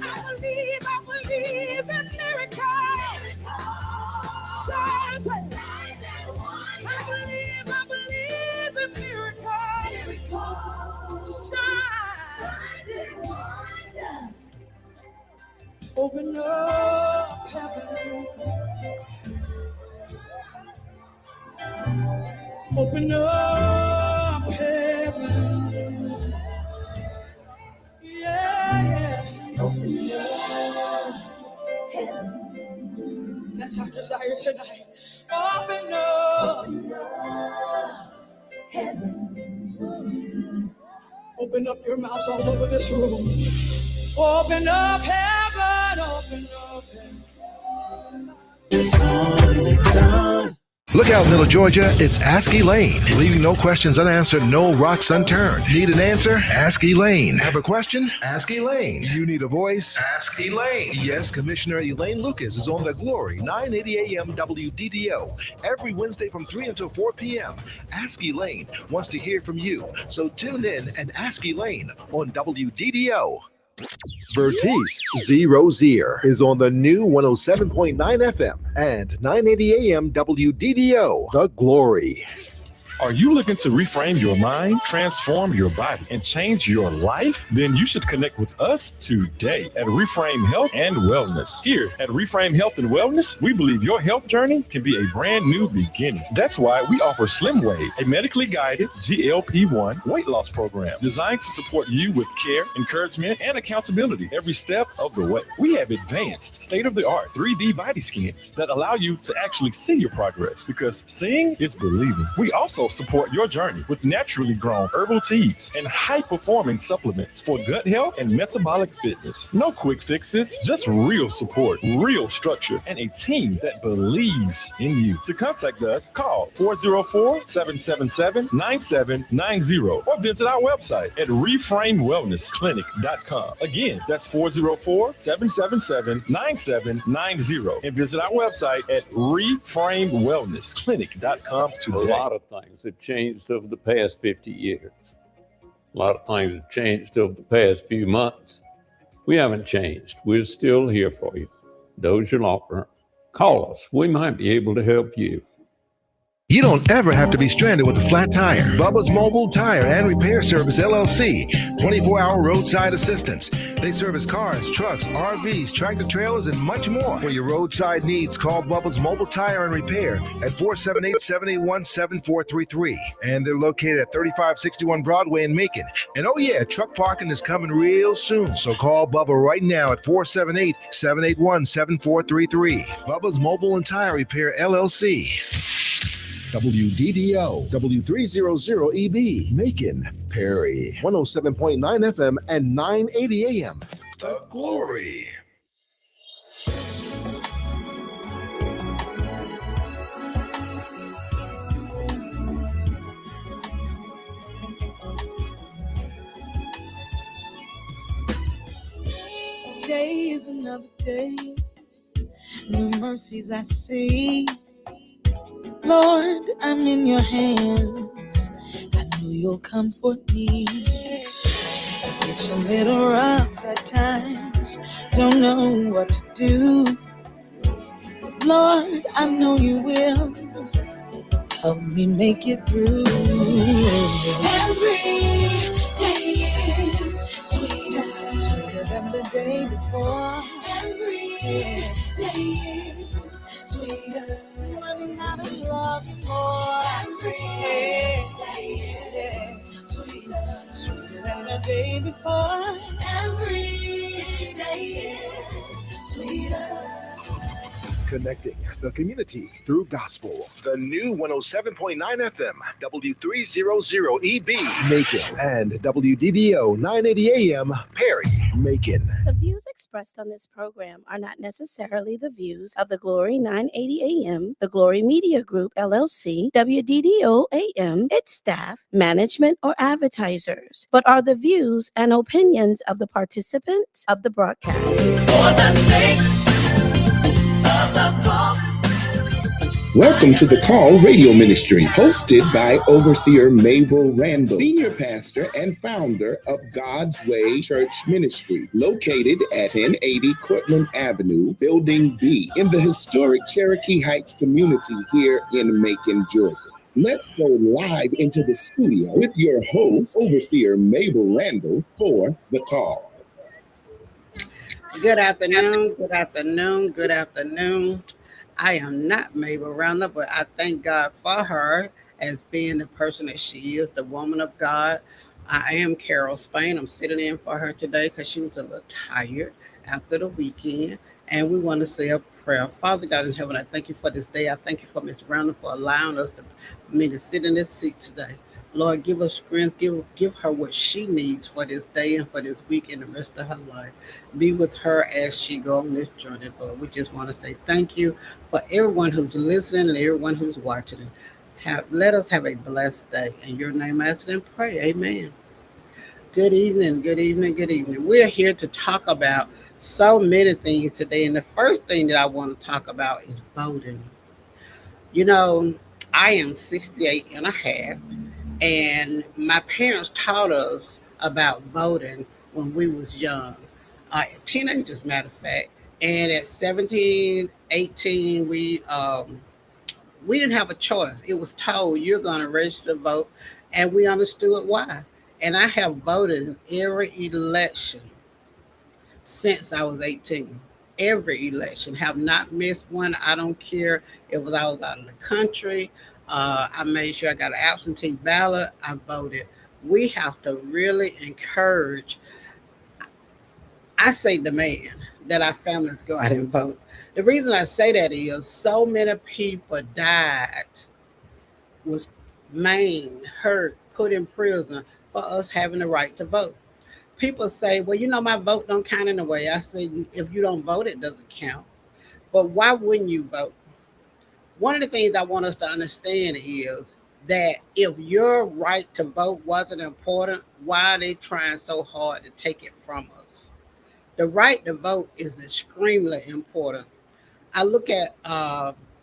I believe in miracles. Signs and I believe in miracles. Signs and wonders. Open up heaven. Open up heaven. Yeah. Open up heaven. That's our desire tonight. Open up heaven. Open up your mouths all over this room. Open up heaven. Open up heaven. Look out, Middle Georgia, it's Ask Elaine. Leaving no questions unanswered, no rocks unturned. Need an answer? Ask Elaine. Have a question? Ask Elaine. You need a voice? Ask Elaine. Yes, Commissioner Elaine Lucas is on The Glory, 980 AM WDDO, every Wednesday from 3 until 4 p.m. Ask Elaine wants to hear from you, so tune in and Ask Elaine on WDDO. Vertice Zero Zier is on the new 107.9 FM and 980 AM WDDO, The Glory. Are you looking to reframe your mind, transform your body, and change your life? Then you should connect with us today at Reframe Health and Wellness. Here at Reframe Health and Wellness, we believe your health journey can be a brand new beginning. That's why we offer Slim Wave, a medically guided GLP-1 weight loss program designed to support you with care, encouragement, and accountability every step of the way. We have advanced, state-of-the-art 3D body scans that allow you to actually see your progress, because seeing is believing. We also support your journey with naturally grown herbal teas and high-performing supplements for gut health and metabolic fitness. No quick fixes, just real support, real structure, and a team that believes in you. To contact us, call 404-777-9790 or visit our website at reframewellnessclinic.com. Again, that's 404-777-9790 and visit our website at reframewellnessclinic.com today. A lot of things have changed over the past 50 years. A lot of things have changed over the past few months. We haven't changed. We're still here for you. Dozier Law Firm. Call us. We might be able to help you. You don't ever have to be stranded with a flat tire. Bubba's Mobile Tire and Repair Service, LLC. 24-hour roadside assistance. They service cars, trucks, RVs, tractor trailers, and much more. For your roadside needs, call Bubba's Mobile Tire and Repair at 478-781-7433. And they're located at 3561 Broadway in Macon. And oh yeah, truck parking is coming real soon. So call Bubba right now at 478-781-7433. Bubba's Mobile and Tire Repair, LLC. WDDO, W300EB, Macon, Perry, 107.9 FM and 980 AM. The Glory. Today is another day. New mercies I see. Lord, I'm in your hands. I know you'll comfort me. It's a little rough at times. Don't know what to do. Lord, I know you will. Help me make it through. Every day is sweeter, sweeter than the day before. Every day is sweeter. Running out of love and more. Every day is sweeter, sweeter than the day before. Every day is sweeter. Connecting the community through gospel. The new 107.9 FM, W300EB, Macon, and WDDO 980 AM, Perry, Macon. The views expressed on this program are not necessarily the views of the Glory 980 AM, the Glory Media Group, LLC, WDDO AM, its staff, management, or advertisers, but are the views and opinions of the participants of the broadcast. For the sake of the cause, Welcome to the Call Radio Ministry, hosted by Overseer Mable Randall, Senior Pastor and founder of God's Way Church Ministry, located at 1080 Cortland Avenue, Building B, in the historic Cherokee Heights community here in Macon, Georgia. Let's go live into the studio with your host, Overseer Mable Randall, for The Call. Good afternoon, good afternoon, good afternoon. I am not Mabel Randall, but I thank God for her as being the person that she is, the woman of God. I am Carol Spain. I'm sitting in for her today because she was a little tired after the weekend. And we want to say a prayer. Father God in heaven, I thank you for this day. I thank you for Miss Randall for allowing for me to sit in this seat today. Lord, give her strength, give her what she needs for this day and for this week and the rest of her life. Be with her as she go on this journey, Lord. We just want to say thank you for everyone who's listening and everyone who's watching. Let us have a blessed day. In your name, I ask and pray. Amen. Good evening, good evening, good evening. We're here to talk about so many things today. And the first thing that I want to talk about is voting. You know, I am 68 and a half. And my parents taught us about voting when we was young, teenagers, matter of fact. And at 17, 18, we didn't have a choice. It was told you're going to register to vote, and we understood why. And I have voted in every election since I was 18. Every election, have not missed one. I don't care if I was out of the country. I made sure I got an absentee ballot. I voted. We have to really encourage, I say demand, that our families go out and vote. The reason I say that is so many people died, was maimed, hurt, put in prison for us having the right to vote. People say, well, my vote don't count in a way. I say, if you don't vote, it doesn't count. But why wouldn't you vote? One of the things I want us to understand is that if your right to vote wasn't important, why are they trying so hard to take it from us? The right to vote is extremely important. I look at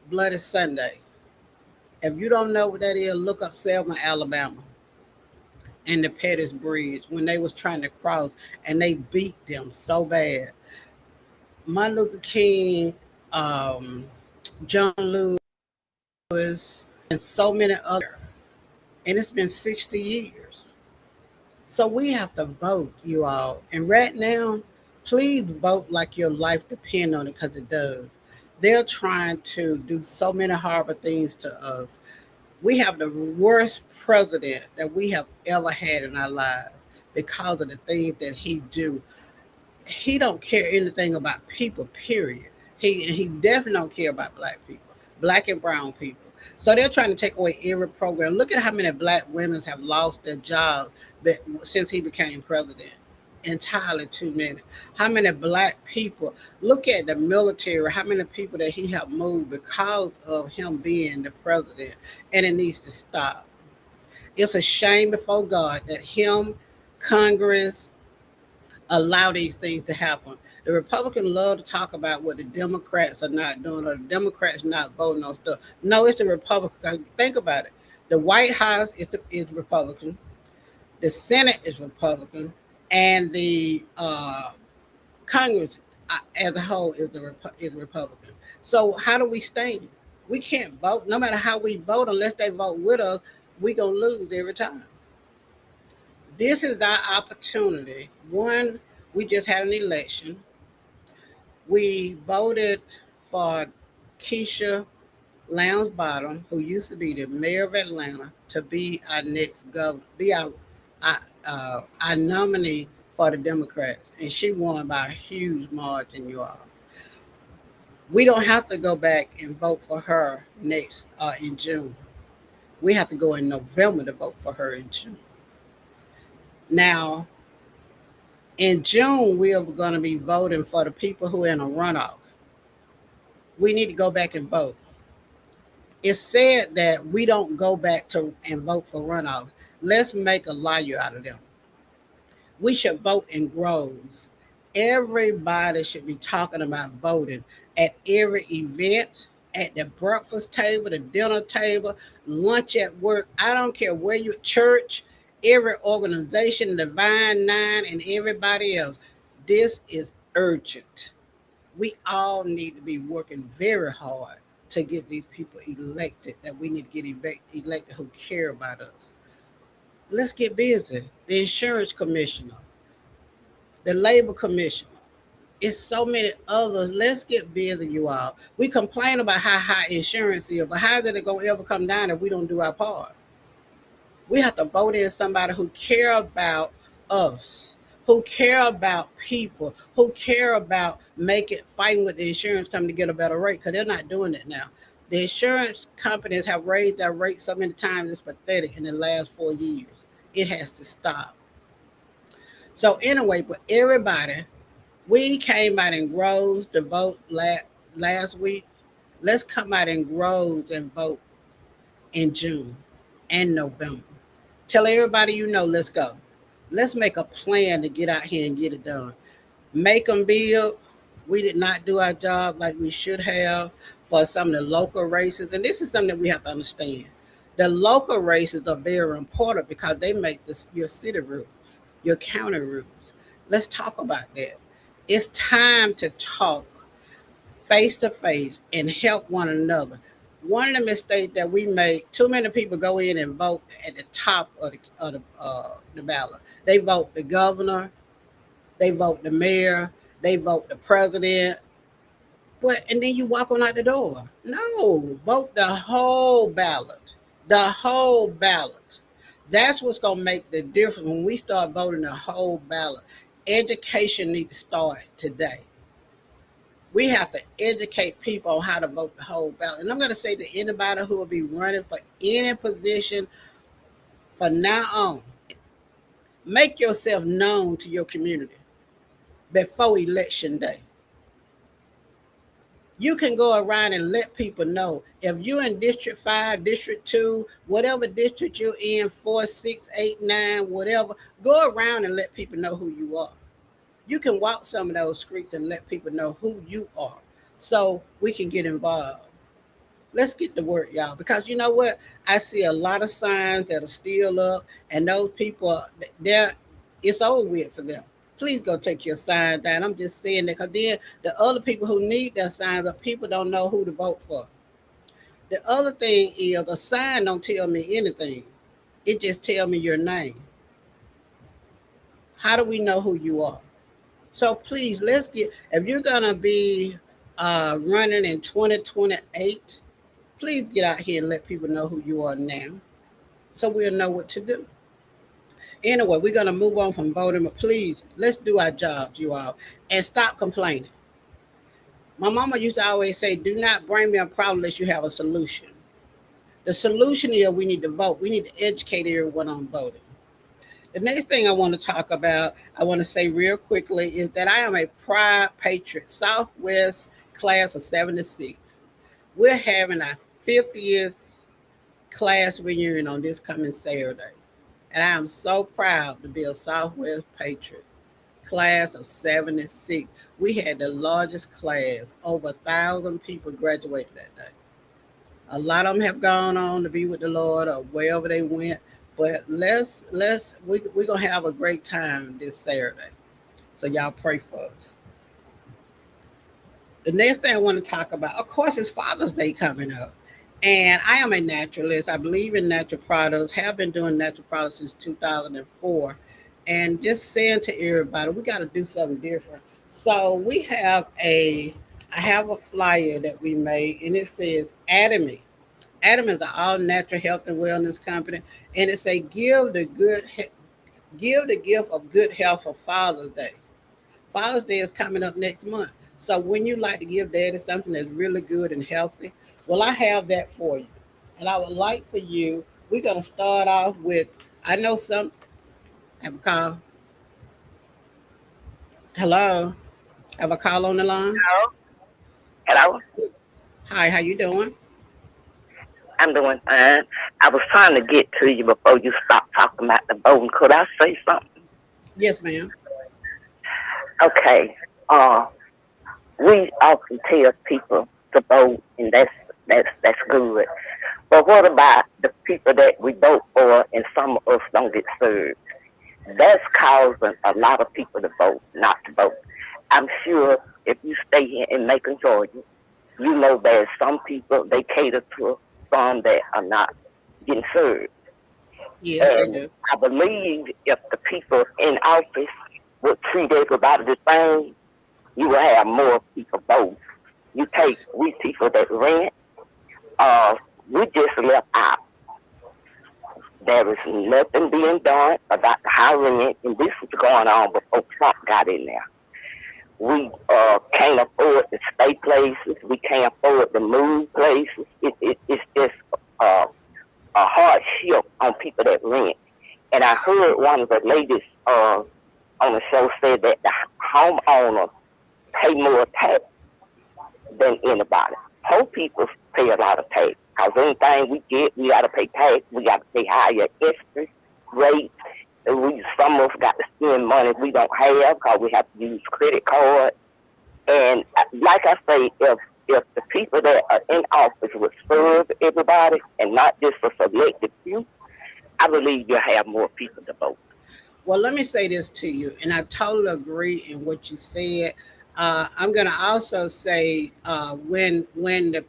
Bloody Sunday. If you don't know what that is, look up Selma, Alabama, and the Pettis Bridge when they was trying to cross, and they beat them so bad. Martin Luther King, John Lewis, and so many others. And it's been 60 years. So we have to vote, you all. And right now, please vote like your life depends on it, because it does. They're trying to do so many horrible things to us. We have the worst president that we have ever had in our lives because of the things that he do. He don't care anything about people, period. He definitely don't care about black people, black and brown people. So they're trying to take away every program. Look at how many black women have lost their jobs since he became president. Entirely too many. How many black people? Look at the military. How many people that he have moved because of him being the president? And it needs to stop. It's a shame before God that him, Congress, allow these things to happen. The Republicans love to talk about what the Democrats are not doing, or the Democrats not voting on stuff. No, it's the Republicans. Think about it. The White House is Republican. The Senate is Republican. And the Congress as a whole is Republican. So how do we stand? We can't vote. No matter how we vote, unless they vote with us, we're going to lose every time. This is our opportunity. One, we just had an election. We voted for Keisha Lowndes Bottom, who used to be the mayor of Atlanta, to be our next governor, be our nominee for the Democrats, and she won by a huge margin, you all. We don't have to go back and vote for her next in June. We have to go in November to vote for her in June. Now, in June, we are going to be voting for the people who are in a runoff. We need to go back and vote. It's said that we don't go back and vote for runoff. Let's make a liar out of them. We should vote in groves. Everybody should be talking about voting at every event, at the breakfast table, the dinner table, lunch at work. I don't care where you church, every organization, Divine Nine, and everybody else. This is urgent. We all need to be working very hard to get these people elected that we need to get elected who care about us. Let's get busy. The insurance commissioner, the labor commissioner, it's so many others. Let's get busy, you all. We complain about how high insurance is, but how is it going to ever come down if we don't do our part? We have to vote in somebody who care about us, who care about people, who care about fighting with the insurance company to get a better rate, because they're not doing it now. The insurance companies have raised their rates so many times, it's pathetic in the last 4 years. It has to stop. So anyway, but everybody, we came out in groves to vote last week. Let's come out in groves and vote in June and November. Tell everybody you know, let's go. Let's make a plan to get out here and get it done. Make them build. We did not do our job like we should have for some of the local races. And this is something that we have to understand. The local races are very important because they make your city rules, your county rules. Let's talk about that. It's time to talk face to face and help one another. One of the mistakes that we make, too many people go in and vote at the top of the ballot. They vote the governor, they vote the mayor, they vote the president, and then you walk on out the door. No, vote the whole ballot. The whole ballot. That's what's going to make the difference when we start voting the whole ballot. Education needs to start today. We have to educate people on how to vote the whole ballot. And I'm going to say to anybody who will be running for any position from now on, make yourself known to your community before election day. You can go around and let people know. If you're in District 5, District 2, whatever district you're in, 4, 6, 8, 9, whatever, go around and let people know who you are. You can walk some of those streets and let people know who you are so we can get involved. Let's get to work, y'all, because you know what? I see a lot of signs that are still up, and those people, it's over with for them. Please go take your sign down. I'm just saying that because then the other people who need their signs up, people don't know who to vote for. The other thing is the sign don't tell me anything. It just tell me your name. How do we know who you are? So please, if you're going to be running in 2028, please get out here and let people know who you are now so we'll know what to do. Anyway, we're going to move on from voting, but please, let's do our jobs, you all, and stop complaining. My mama used to always say, do not bring me a problem unless you have a solution. The solution is we need to vote. We need to educate everyone on voting. The next thing I want to talk about, I want to say real quickly, is that I am a proud patriot, Southwest class of 76. We're having our 50th class reunion on this coming Saturday. And I am so proud to be a Southwest patriot, class of 76. We had the largest class. Over 1,000 people graduated that day. A lot of them have gone on to be with the Lord or wherever they went. But we're going to have a great time this Saturday. So y'all pray for us. The next thing I want to talk about, of course, is Father's Day coming up. And I am a naturalist. I believe in natural products, have been doing natural products since 2004. And just saying to everybody, we got to do something different. So I have a flyer that we made, and it says Atomy. Adam is an all-natural health and wellness company, and it says give the gift of good health for Father's Day. Father's Day is coming up next month. So when you like to give daddy something that's really good and healthy, well, I have that for you. And I would like for you, we're going to start off with, have a call. Hello? Have a call on the line? Hello? Hi, how you doing? I'm doing fine. I was trying to get to you before you stopped talking about the voting. Could I say something? Yes, ma'am. Okay. We often tell people to vote, and that's That's good. But what about the people that we vote for and some of us don't get served? That's causing a lot of people to vote, not to vote. I'm sure if you stay here in Macon, Georgia, you know there's some people they cater to some that are not getting served. Yes, they And do. I believe if the people in office would treat everybody the same, you will have more people vote. We people that rent, we just left out. There is nothing being done about the high rent, and this was going on before Trump got in there. We can't afford to stay places. We can't afford to move places. It's just a hardship on people that rent. And I heard one of the ladies on the show said that the homeowners pay more tax than anybody. Poor people pay a lot of tax. Because anything we get, we got to pay tax. We got to pay higher interest rates. Some of us got to spend money we don't have because we have to use credit cards. And like I say, if the people that are in office would serve everybody and not just a selected few, I believe you'll have more people to vote. Well, let me say this to you, and I totally agree in what you said. I'm going to also say when the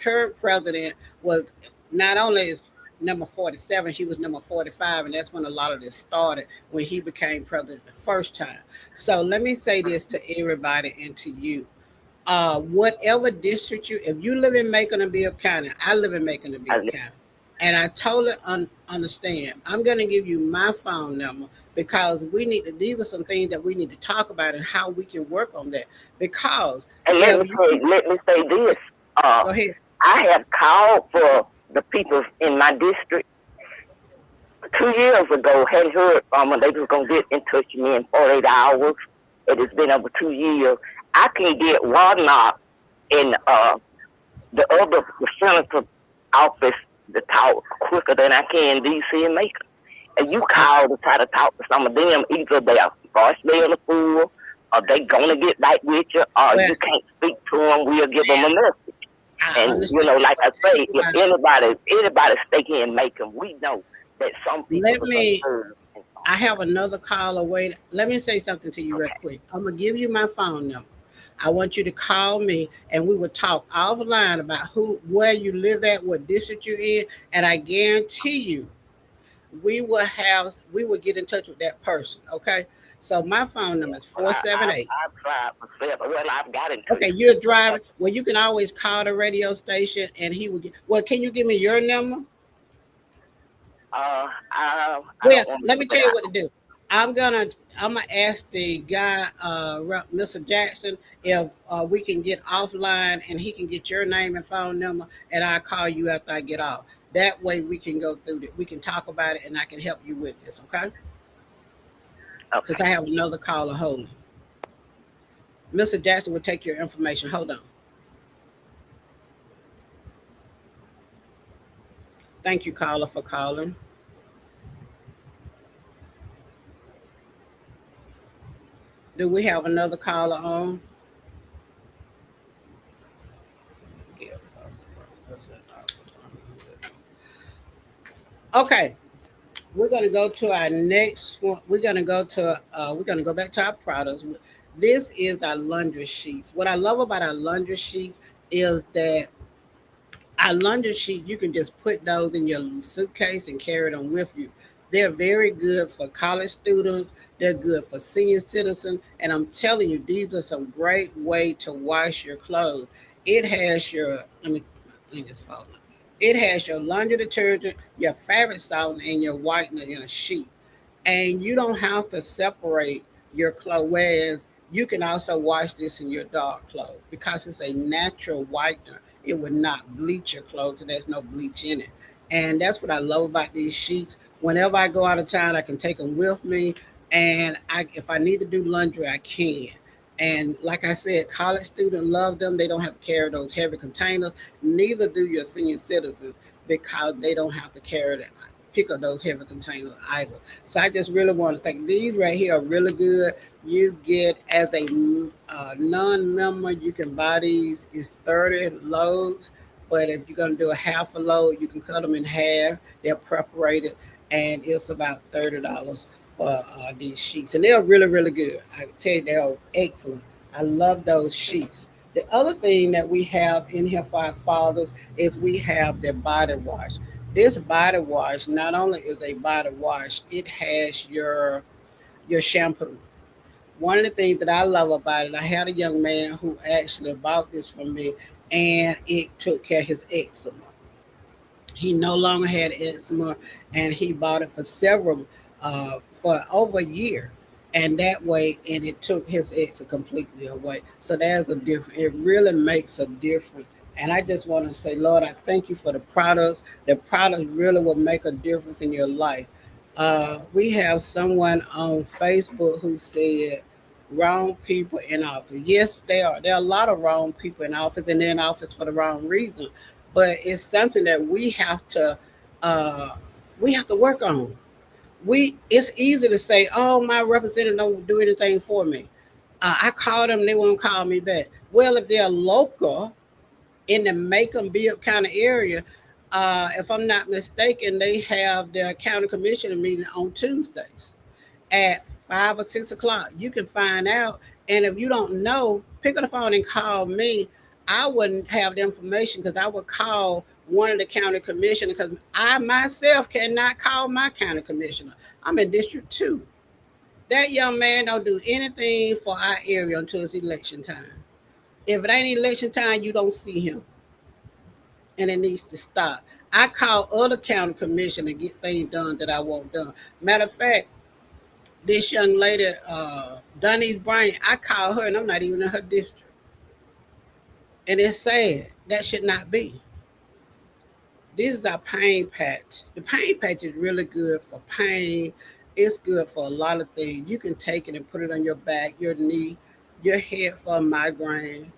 current president was not only is number 47, he was number 45, and that's when a lot of this started when he became president the first time. So let me say this to everybody and to you. Whatever district if you live in Macon and Bibb County, I live in Macon and Bibb County, and I totally understand. I'm going to give you my phone number because these are some things that we need to talk about and how we can work on that. Because and let me say this. Go ahead. I have called for the people in my district 2 years ago. Hadn't heard from them. They was gonna get in touch with me in 48 hours. It has been over 2 years. I can get Warnock in the senator's office to talk quicker than I can DC and Macon. And you call to try to talk to some of them, either they are voicemail full, or they gonna get back with you, or you can't speak to them. We'll give them a message. And you know, like I say, if anybody stay here and Macon, we know that some people. I have another caller. Wait, let me say something to you real quick. I'm gonna give you my phone number. I want you to call me and we will talk offline about where you live at, what district you're in, and I guarantee you we will get in touch with that person. Okay. So my phone number is 478. I've got it. Okay, you're driving. Well, you can always call the radio station and he will get. Well, can you give me your number? Let me tell you what to do. I'm gonna ask the guy, Mr. Jackson, if we can get offline and he can get your name and phone number, and I'll call you after I get off. That way we can go through it. We can talk about it, and I can help you with this. Okay? Because I have another caller holding. Mr. Jackson will take your information. Hold on. Thank you, caller, for calling. Do we have another caller on? Okay. We're going to go to our next one. We're going to go back to our products. This is our laundry sheets. What I love about our laundry sheets is that our laundry sheet, you can just put those in your suitcase and carry them with you. They're very good for college students. They're good for senior citizens. And I'm telling you, these are some great way to wash your clothes. It has your, It has your laundry detergent, your fabric softener, and your whitener in a sheet. And you don't have to separate your clothes, whereas you can also wash this in your dark clothes because it's a natural whitener. It would not bleach your clothes, and there's no bleach in it. And that's what I love about these sheets. Whenever I go out of town, I can take them with me. And if I need to do laundry, I can. And like I said, college students love them. They don't have to carry those heavy containers. Neither do your senior citizens because they don't have to pick up those heavy containers either. So I just really want to thank these right here are really good. You get as a non-member, you can buy these. It's 30 loads. But if you're going to do a half a load, you can cut them in half. They're preparated, and it's about $30 for these sheets. And they're really, really good. I tell you, they're excellent. I love those sheets. The other thing that we have in here for our fathers is we have their body wash. This body wash not only is a body wash, it has your shampoo. One of the things that I love about it, I had a young man who actually bought this from me, and it took care of his eczema. He no longer had eczema, and he bought it for over a year, and that way, and it took his eczema completely away. So there's a difference. It really makes a difference. And I just want to say, Lord, I thank you for the products. The products really will make a difference in your life. We have someone on Facebook who said, wrong people in office. Yes, they are. There are a lot of wrong people in office, and they're in office for the wrong reason. But it's something that uh, we have to work on. It's easy to say, oh, my representative don't do anything for me. I call them, they won't call me back. Well, if they're local in the Macon Bibb County area, if I'm not mistaken, they have their county commissioner meeting on Tuesdays at 5 or 6 o'clock. You can find out. And if you don't know, pick up the phone and call me. I wouldn't have the information because I would call one of the county commissioners because I myself cannot call my county commissioner. I'm in District 2. That young man don't do anything for our area until it's election time. If it ain't election time, you don't see him. And it needs to stop. I call other county commissioners to get things done that I want done. Matter of fact, this young lady, Dunny's Brain, I call her and I'm not even in her district. And it's sad. That should not be. This is our pain patch. The pain patch is really good for pain. It's good for a lot of things. You can take it and put it on your back, your knee, your head for a migraine.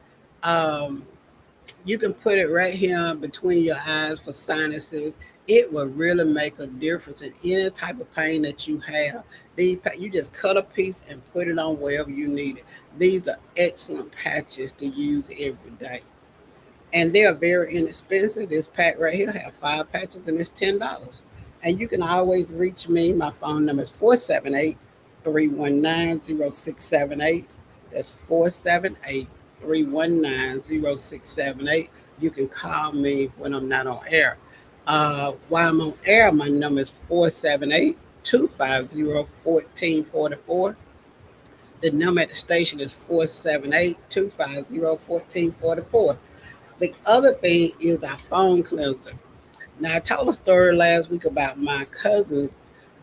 You can put it right here between your eyes for sinuses. It will really make a difference in any type of pain that you have. You just cut a piece and put it on wherever you need it. These are excellent patches to use every day. And they are very inexpensive. This pack right here has 5 patches and it's $10. And you can always reach me. My phone number is 478-319-0678. That's 478-319-0678. You can call me when I'm not on air. While I'm on air, my number is 478-250-1444. The number at the station is 478-250-1444. The other thing is our phone cleanser. Now, I told a story last week about my cousin's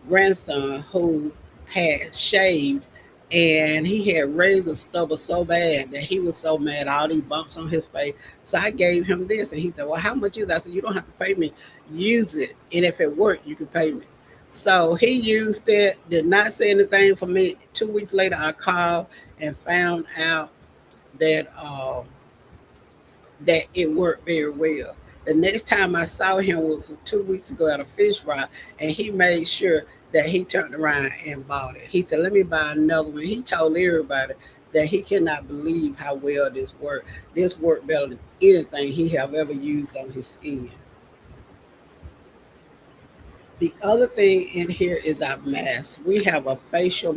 grandson who had shaved and he had razor stubble so bad that he was so mad, all these bumps on his face. So I gave him this and he said, well, how much is that? I said, you don't have to pay me. Use it. And if it worked, you can pay me. So he used it, did not say anything for me. 2 weeks later, I called and found out that that it worked very well. The next time I saw him was 2 weeks ago at a fish fry, and he made sure that he turned around and bought it. He said, let me buy another one. He told everybody that he cannot believe how well this worked. This worked better than anything he have ever used on his skin. The other thing in here is our masks. We have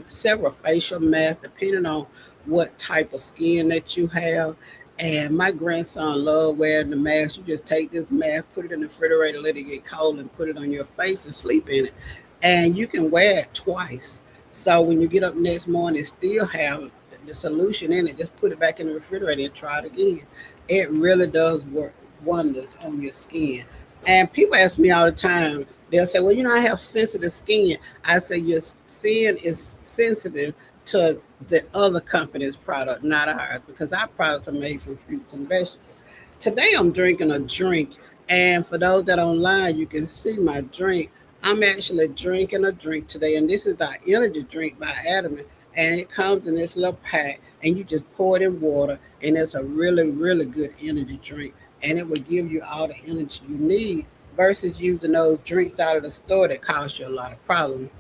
several facial masks depending on what type of skin that you have. And my grandson loved wearing the mask. You just take this mask, put it in the refrigerator, let it get cold, and put it on your face and sleep in it. And you can wear it twice. So when you get up next morning, it still have the solution in it. Just put it back in the refrigerator and try it again. It really does work wonders on your skin. And people ask me all the time, they'll say, well, I have sensitive skin. I say, your skin is sensitive to the other company's product, not ours, because our products are made from fruits and vegetables. Today, I'm drinking a drink. And for those that are online, you can see my drink. I'm actually drinking a drink today. And this is our energy drink by Adamant. And it comes in this little pack. And you just pour it in water. And it's a really, really good energy drink. And it will give you all the energy you need versus using those drinks out of the store that cause you a lot of problems.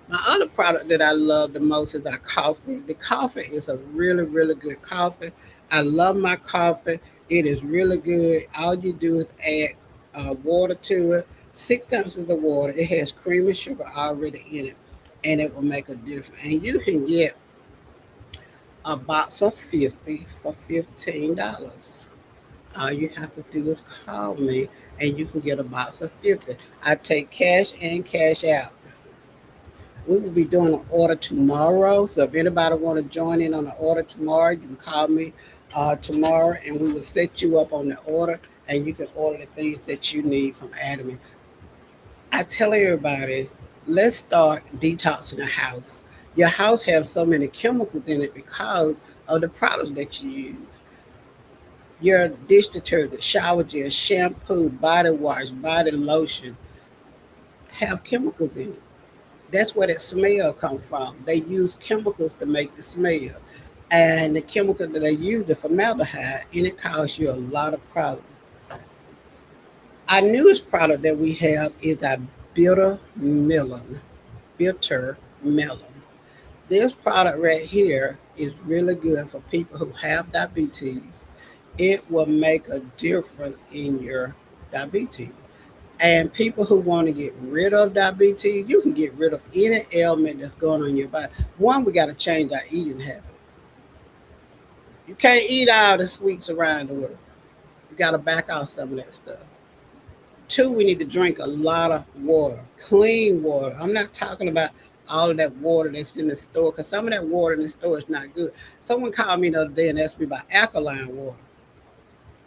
My other product that I love the most is our coffee. The coffee is a really, really good coffee. I love my coffee. It is really good. All you do is add water to it, 6 ounces of water. It has cream and sugar already in it, and it will make a difference. And you can get a box of 50 for $15. All you have to do is call me, and you can get a box of 50. I take cash and cash out. We will be doing an order tomorrow. So if anybody want to join in on the order tomorrow, you can call me tomorrow, and we will set you up on the order, and you can order the things that you need from Adam. I tell everybody, let's start detoxing the house. Your house has so many chemicals in it because of the products that you use. Your dish detergent, shower gel, shampoo, body wash, body lotion have chemicals in it. That's where that smell come from. They use chemicals to make the smell. And the chemical that they use, the formaldehyde, and it causes you a lot of problems. Our newest product that we have is our bitter melon. Bitter melon. This product right here is really good for people who have diabetes. It will make a difference in your diabetes. And people who want to get rid of diabetes, you can get rid of any ailment that's going on in your body. One, we got to change our eating habit. You can't eat all the sweets around the world. You got to back off some of that stuff. Two, we need to drink a lot of water, clean water. I'm not talking about all of that water that's in the store, because some of that water in the store is not good. Someone called me the other day and asked me about alkaline water.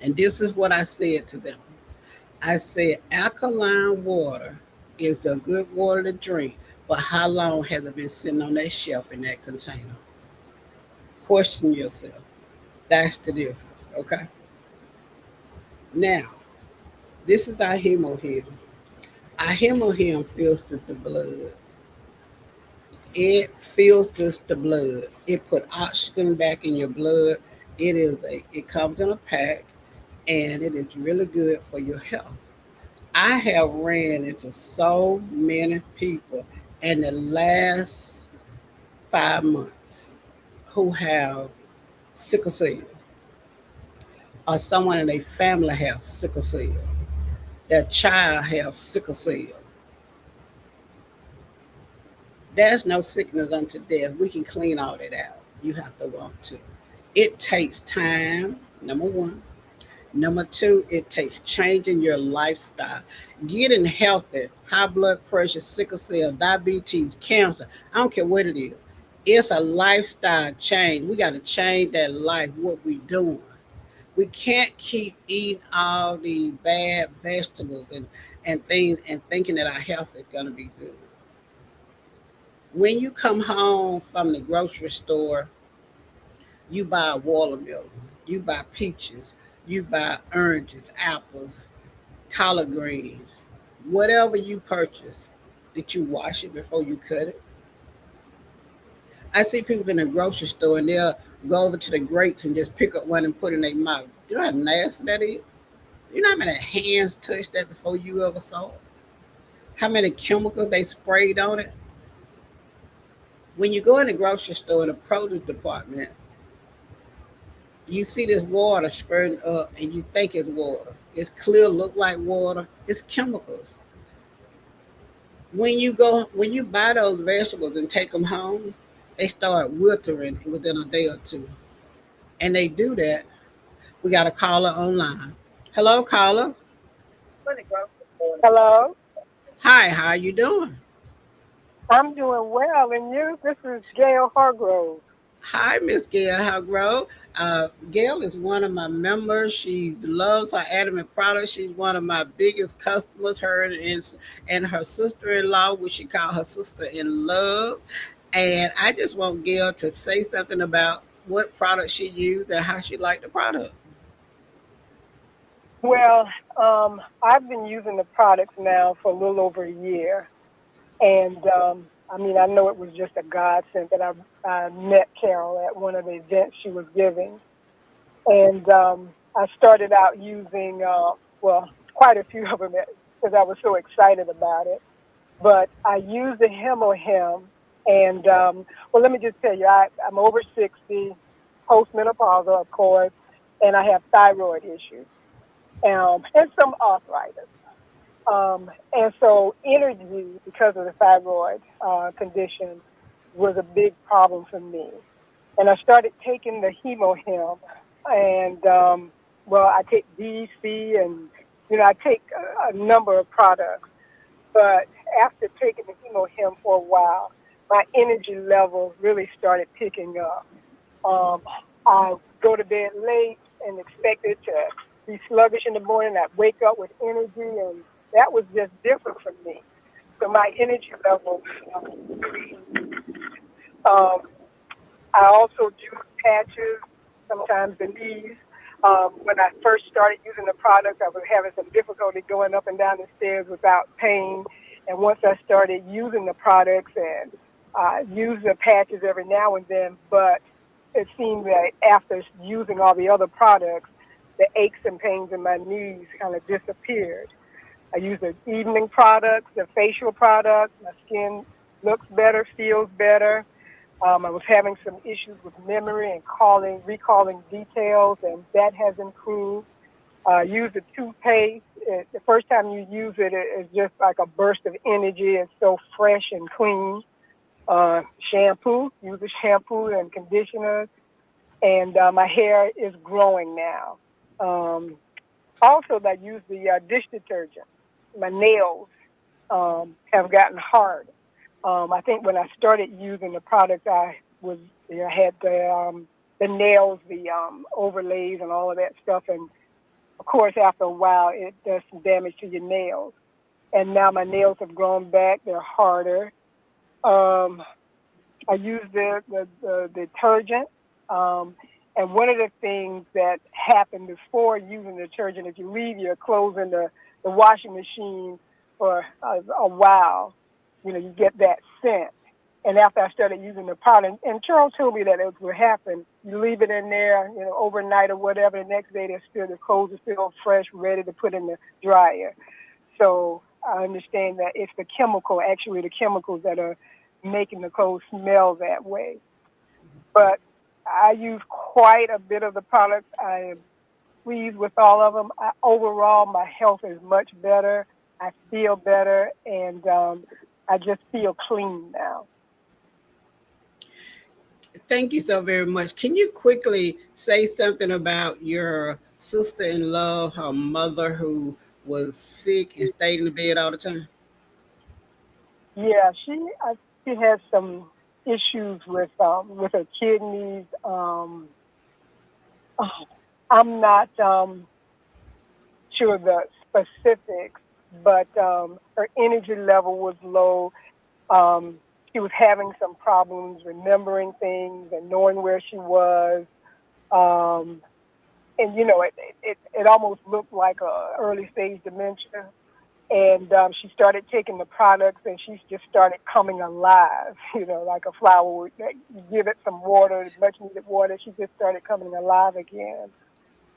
And this is what I said to them. I said, alkaline water is a good water to drink, but how long has it been sitting on that shelf in that container? Question yourself. That's the difference, okay? Now, this is our hemohim. Our hemohim filters the blood. It filters the blood. It put oxygen back in your blood. It comes in a pack, and it is really good for your health. I have ran into so many people in the last 5 months who have sickle cell, or someone in their family has sickle cell, their child has sickle cell. There's no sickness unto death. We can clean all that out. You have to want to. It takes time, number one. Number two, it takes changing your lifestyle, getting healthy, high blood pressure, sickle cell, diabetes, cancer. I don't care what it is. It's a lifestyle change. We got to change that life, what we doing. We can't keep eating all these bad vegetables and things and thinking that our health is going to be good. When you come home from the grocery store, you buy a watermelon, you buy peaches, you buy oranges, apples, collard greens, whatever you purchase, did you wash it before you cut it? I see people in the grocery store and they'll go over to the grapes and just pick up one and put it in their mouth. You know how nasty that is? You know how many hands touched that before you ever saw it? How many chemicals they sprayed on it? When you go in the grocery store in the produce department, you see this water spurting up and you think it's water. It's clear, look like water. It's chemicals. When you buy those vegetables and take them home, they start withering within a day or two. And they do that. We got a caller online. Hello, caller. Hello, Hi, how you doing? I'm doing well, and you? This is Gail Hargrove. Hi, Miss Gail Hargrove. Gail is one of my members. She loves her adamant products. She's one of my biggest customers. Her and her sister-in-law, which she called her sister-in-love. And I just want Gail to say something about what product she used and how she liked the product. Well, I've been using the products now for a little over a year, and I mean, I know it was just a godsend that I met Carol at one of the events she was giving, and I started out using quite a few of them because I was so excited about it. But I used the Hemohem, and let me just tell you, I'm over 60, postmenopausal, of course. and I have thyroid issues, and some arthritis. And so energy, because of the thyroid condition, was a big problem for me. And I started taking the hemohim, and well, I take D, C, and I take a number of products. But after taking the hemohim for a while, my energy level really started picking up. I go to bed late and expected to be sluggish in the morning. I'd wake up with energy, and that was just different for me. So my energy level. I also do patches, sometimes the knees. When I first started using the product, I was having some difficulty going up and down the stairs without pain. And once I started using the products and use the patches every now and then, but it seemed that after using all the other products, the aches and pains in my knees kind of disappeared. I use the evening products, the facial products. My skin looks better, feels better. I was having some issues with memory and recalling details, and that has improved. Use the toothpaste. The first time you use it, it's just like a burst of energy. It's so fresh and clean. Shampoo. Use the shampoo and conditioners. And my hair is growing now. Also, I use the dish detergent. My nails have gotten hard. I think when I started using the product, I had the nails, the overlays, and all of that stuff. And of course, after a while, it does some damage to your nails. And now my nails have grown back; they're harder. I use the detergent. And one of the things that happened before using the detergent, if you leave your clothes in the washing machine for a while, you get that scent. And after I started using the product, and Charles told me that it would happen. You leave it in there, overnight or whatever. The next day, the clothes are still fresh, ready to put in the dryer. So I understand that it's the chemicals that are making the clothes smell that way. But I use quite a bit of the products. I am pleased with all of them. Overall, my health is much better. I feel better, and I just feel clean now. Thank you so very much. Can you quickly say something about your sister-in-law, her mother, who was sick and stayed in the bed all the time? Yeah, she has some issues with her kidneys. I'm not sure the specifics, but her energy level was low. She was having some problems remembering things and knowing where she was. And it almost looked like a early stage dementia. And she started taking the products, and she just started coming alive, like a flower would. You give it some water, much needed water, she just started coming alive again.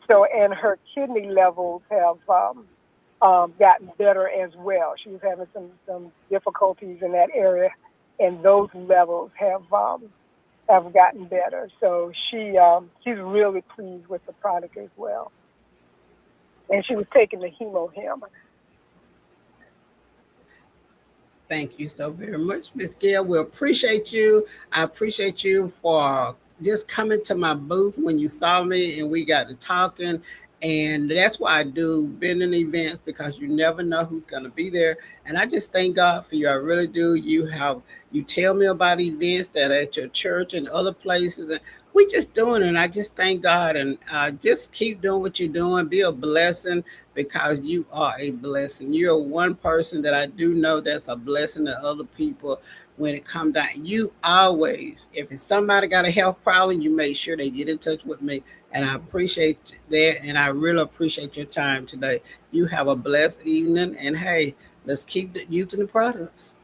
So, and her kidney levels have gotten better as well. She was having some difficulties in that area, and those levels have gotten better. So she's really pleased with the product as well. And she was taking the hemohim. Thank you so very much, Miss Gail. We appreciate you. I appreciate you for just coming to my booth when you saw me and we got to talking. And that's why I do vending events, because you never know who's going to be there. And I just thank God for you. I really do. You tell me about events that are at your church and other places. And we just doing it. And I just thank God, and just keep doing what you're doing. Be a blessing, because you are a blessing. You're one person that I do know that's a blessing to other people. When it comes down, you always, if it's somebody got a health problem, you make sure they get in touch with me. And I appreciate that, and I really appreciate your time today. You have a blessed evening, and hey, let's keep using the products.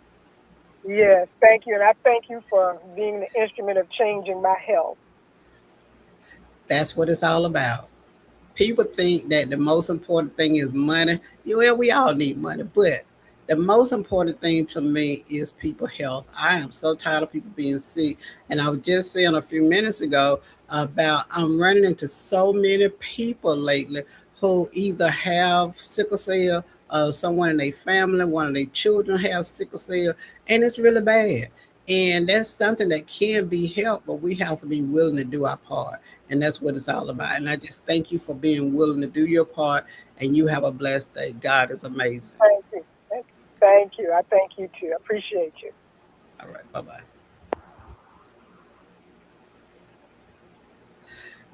Yes, thank you. And I thank you for being the instrument of changing my health. That's what it's all about. People think that the most important thing is money. Well, we all need money, but The most important thing to me is people health. I am so tired of people being sick. And I was just saying a few minutes ago about I'm running into so many people lately who either have sickle cell, someone in their family, one of their children have sickle cell, and it's really bad. And that's something that can be helped, but we have to be willing to do our part. And that's what it's all about. And I just thank you for being willing to do your part. And you have a blessed day. God is amazing. Thank you. Thank you. I thank you too. I appreciate you. All right. Bye bye.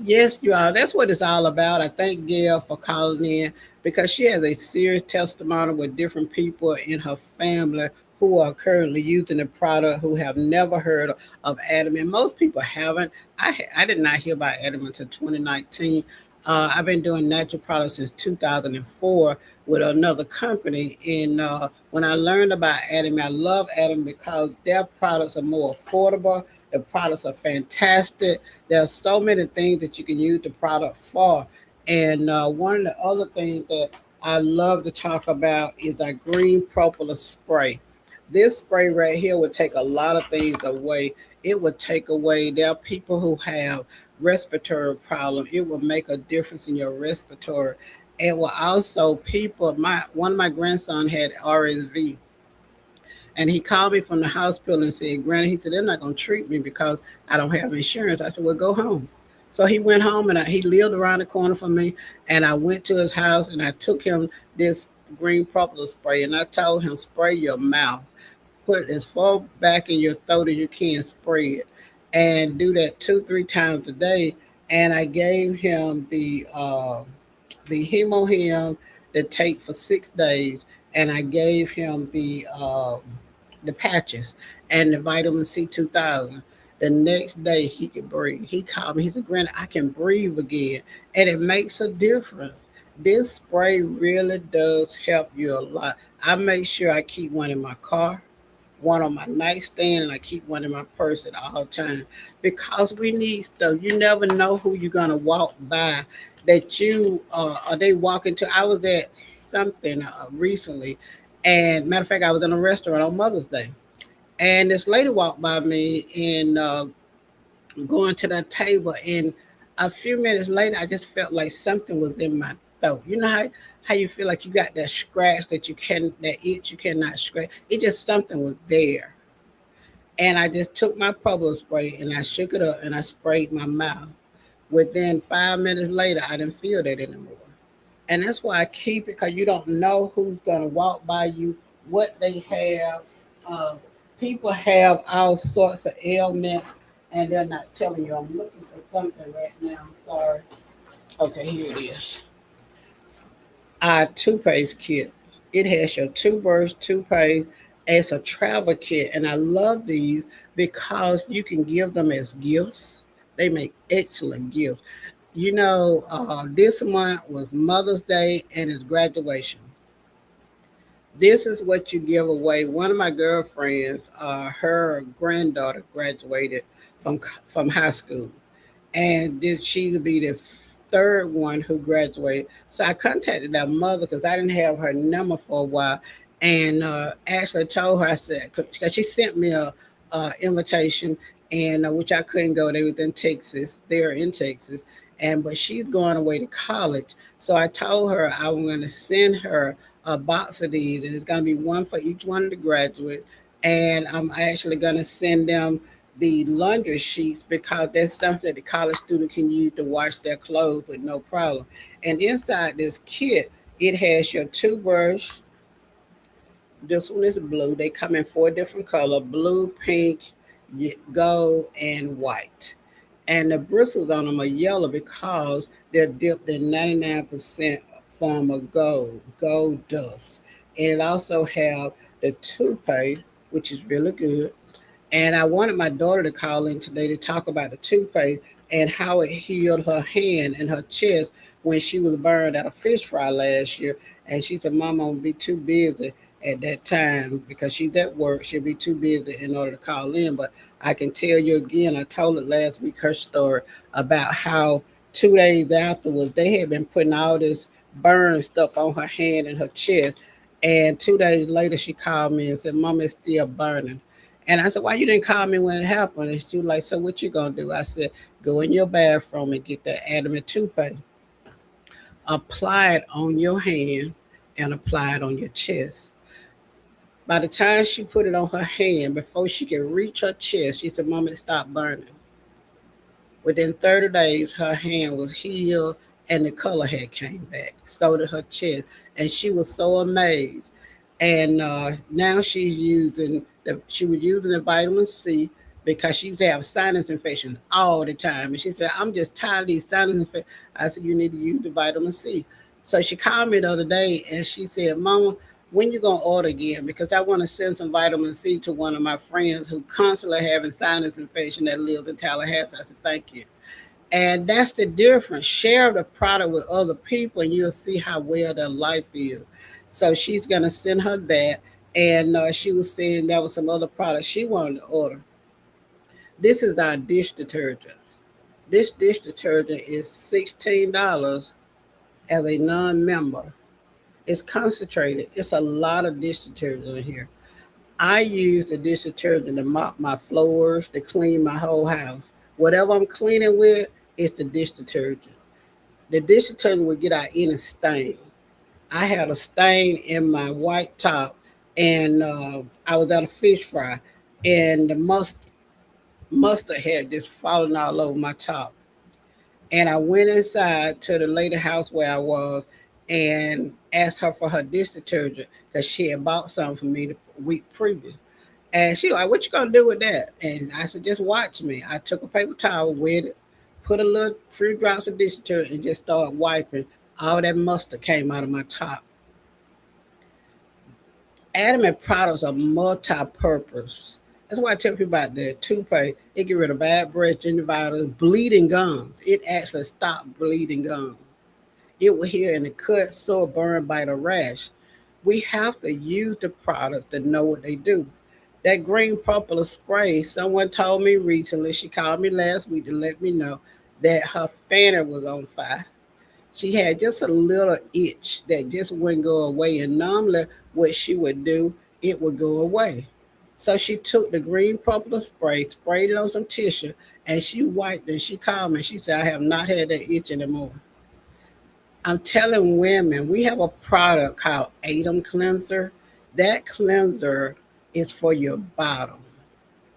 Yes, you are. That's what it's all about. I thank Gail for calling in because she has a serious testimony with different people in her family who are currently using the product who have never heard of Adam. And most people haven't. I did not hear about Adam until 2019. I've been doing natural products since 2004 with another company. And when I learned about Adam, I love Adam because their products are more affordable. The products are fantastic. There are so many things that you can use the product for. And one of the other things that I love to talk about is our green propolis spray. This spray right here would take a lot of things away. It would take away, there are people who have respiratory problem. It will make a difference in your respiratory. It will also people, one of my grandson had RSV. And he called me from the hospital and said, Granny, he said, they're not going to treat me because I don't have insurance. I said, well, go home. So he went home and he lived around the corner from me. And I went to his house and I took him this green propolis spray. And I told him, spray your mouth. Put it as far back in your throat as you can, spray it. And do that 2-3 times a day. And I gave him the hemohim that take for 6 days. And I gave him the patches and the vitamin C 2000. The next day he could breathe. He called me. He said, Granny, I can breathe again. And it makes a difference. This spray really does help you a lot. I make sure I keep one in my car, one on my nightstand, and I keep one in my purse at all times because we need stuff. You never know who you're going to walk by that you are they walk into. I was at something recently, and matter of fact, I was in a restaurant on Mother's Day, and this lady walked by me and going to that table, and a few minutes later, I just felt like something was in my throat. You know how you feel like you got that scratch that itch you cannot scratch. It just something was there, and I just took my bubble spray and I shook it up and I sprayed my mouth. Within 5 minutes later, I didn't feel that anymore. And that's why I keep it because you don't know who's going to walk by you, what they have. Uh, People have all sorts of ailments and they're not telling you. I'm looking for something right now. I'm sorry. Okay, here it is. Our toothpaste kit. It has your toothbrush, toothpaste. It's a travel kit. And I love these because you can give them as gifts. They make excellent gifts. This month was Mother's Day and it's graduation. This is what you give away. One of my girlfriends, her granddaughter graduated from high school, and she would be the third one who graduated. So I contacted that mother because I didn't have her number for a while, and actually told her I said because she sent me a invitation, and which I couldn't go. They was in Texas. They're in Texas, but she's going away to college. So I told her I was going to send her a box of these, and it's going to be one for each one of the graduates. And I'm actually going to send them the laundry sheets because that's something that the college student can use to wash their clothes with no problem. And inside this kit, it has your toothbrush. This one is blue. They come in 4 different colors: blue, pink, gold, and white. And the bristles on them are yellow because they're dipped in 99% form of gold dust. And it also have the toothpaste, which is really good. And I wanted my daughter to call in today to talk about the toothpaste and how it healed her hand and her chest when she was burned at a fish fry last year. And she said, Mom, I'm going to be too busy at that time because she's at work. She'll be too busy in order to call in. But I can tell you again, I told it last week, her story about how 2 days afterwards, they had been putting all this burn stuff on her hand and her chest. And 2 days later, she called me and said, "Mom, it's still burning." And I said, "Why you didn't call me when it happened?" And she was like, "So what you gonna do?" I said, "Go in your bathroom and get that adamant toothpaste. Apply it on your hand and apply it on your chest." By the time she put it on her hand, before she could reach her chest, she said, "Mom, it stopped burning." Within 30 days, her hand was healed and the color had came back. So did her chest. And she was so amazed. And now she was using the vitamin C because she used to have sinus infections all the time. And she said, "I'm just tired of these sinus infections." I said, "You need to use the vitamin C." So she called me the other day and she said, "Mama, when you gonna order again? Because I want to send some vitamin C to one of my friends who constantly having sinus infection that lives in Tallahassee." I said, "Thank you." And that's the difference. Share the product with other people and you'll see how well their life is. So she's gonna send her that. And she was saying there was some other products she wanted to order. This is our dish detergent. This dish detergent is $16 as a non-member. It's concentrated. It's a lot of dish detergent in here. I use the dish detergent to mop my floors, to clean my whole house. Whatever I'm cleaning with, it's the dish detergent. The dish detergent will get out any stain. I had a stain in my white top, and I was at a fish fry, and the mustard had just fallen all over my top. And I went inside to the lady house where I was and asked her for her dish detergent because she had bought some for me the week previous. And she like, "What you gonna do with that?" And I said, "Just watch me." I took a paper towel, wet it, put a little few drops of dish detergent, and just started wiping. All that mustard came out of my top. Adamant products are multi-purpose. That's why I tell people about the toothpaste. It get rid of bad breath, gingivitis, bleeding gums. It actually stops bleeding gums. It will heal in a cut, sore, burn, bite, or rash. We have to use the product to know what they do. That green purple spray, someone told me recently, she called me last week to let me know that her fanner was on fire. She had just a little itch that just wouldn't go away. And normally, what she would do, it would go away. So she took the green purple spray, sprayed it on some tissue, and she wiped it. She called me. She said, "I have not had that itch anymore." I'm telling women, we have a product called Atom Cleanser. That cleanser is for your bottom.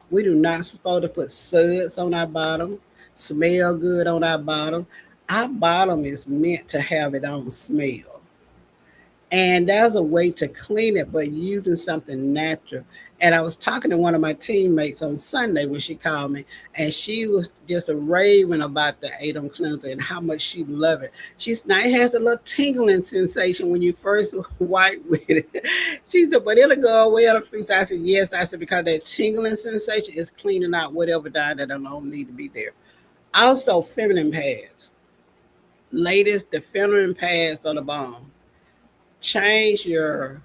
We do not supposed to put suds on our bottom, smell good on our bottom. Our bottom is meant to have it on smell. And there's a way to clean it, but using something natural. And I was talking to one of my teammates on Sunday when she called me, and she was just raving about the Atom cleanser and how much she loved it. She's now it has a little tingling sensation when you first wipe with it. She said, "But it'll go away on the face." I said, "Yes." I said, "Because that tingling sensation is cleaning out whatever dye that don't need to be there." Also, feminine pads. Ladies, the feminine pads are the bomb. Change your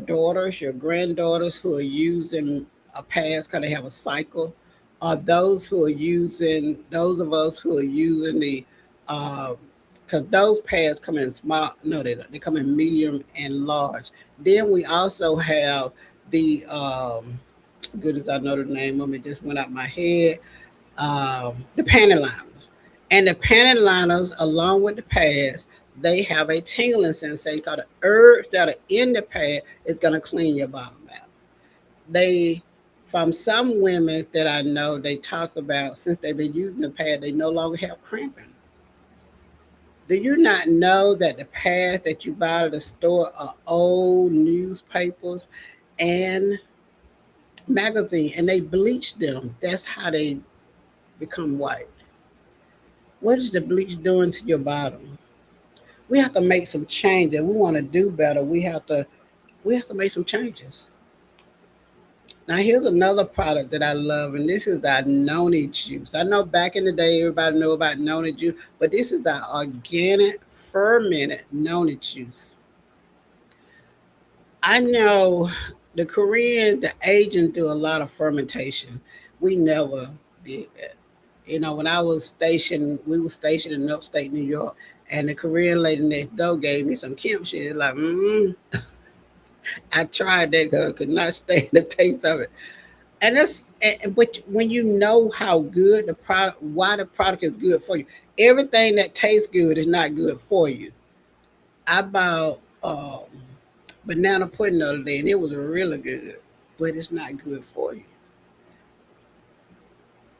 daughters, your granddaughters who are using a pads because they have a cycle, or those of us who are using the because those pads come in small. No, they don't. They come in medium and large. Then we also have the good as I know the name of it, just went out my head. The panty liners. And the panty liners, along with the pads, they have a tingling sensation called the herbs that are in the pad is going to clean your bottom out. They, from some women that I know, they talk about since they've been using the pad, they no longer have cramping. Do you not know that the pads that you buy at the store are old newspapers and magazine, and they bleach them? That's how they become white. What is the bleach doing to your bottom? We have to make some changes. We want to do better. We have to make some changes. Now here's another product that I love, and this is our noni juice. I know back in the day everybody knew about noni juice, but this is our organic fermented noni juice. I know the Koreans, the Asians do a lot of fermentation. We never did that. When I was stationed, we were stationed in upstate New York, and the Korean lady next door gave me some kimchi. Like, I tried that because I could not stand the taste of it. But when you know how good the product, why the product is good for you, everything that tastes good is not good for you. I bought banana pudding the other day, and it was really good, but it's not good for you.